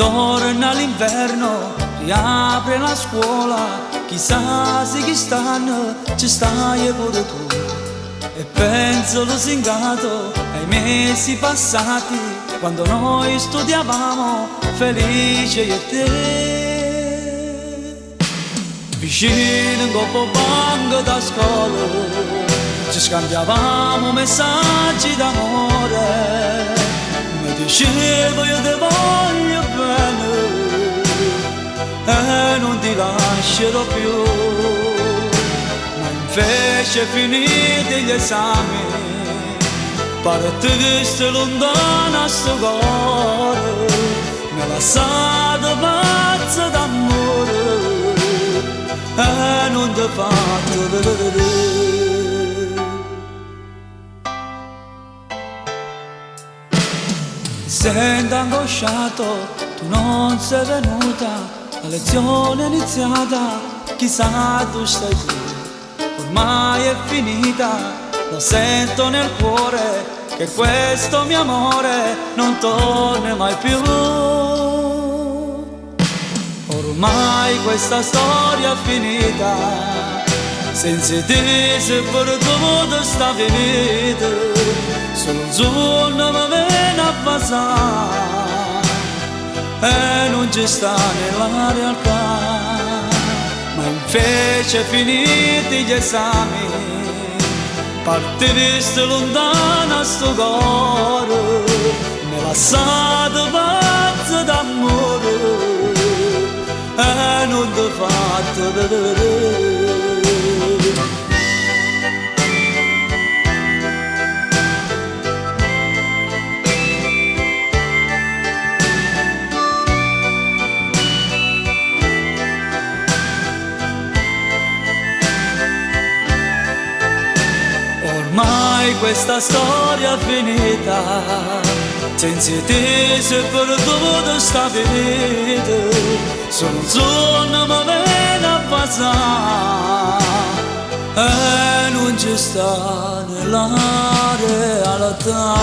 Torna l'inverno, riapre la scuola, chissà se chi stanno ci stai pure tu. E penso lusingato ai mesi passati, quando noi studiavamo felice io e te. Vicino in coppa banco da scuola, ci scambiavamo messaggi d'amore. Mi dicevo io ti voglio bene e non ti lascerò più. Ma invece finiti gli esami, partiste lontana a sto cuore, mi ha lasciato pazzo d'amore e non ti ho fatto vedere. Sento angosciato, tu non sei venuta, la lezione è iniziata, chissà tu stai qui. Ormai è finita, lo sento nel cuore, che questo mio amore non torna mai più. Ormai questa storia è finita, senza te se perduto sta finita. Solo un giorno mi viene a passare e non ci sta nella realtà. Ma invece finiti gli esami, partiriste lontana a sto cuore, mi ha lasciato pazzo d'amore e non ti ho fatto vedere. Ormai questa storia è finita, senza te se perduto sta vita. Solo un giorno mi viene a passare e non ci sta nella realtà.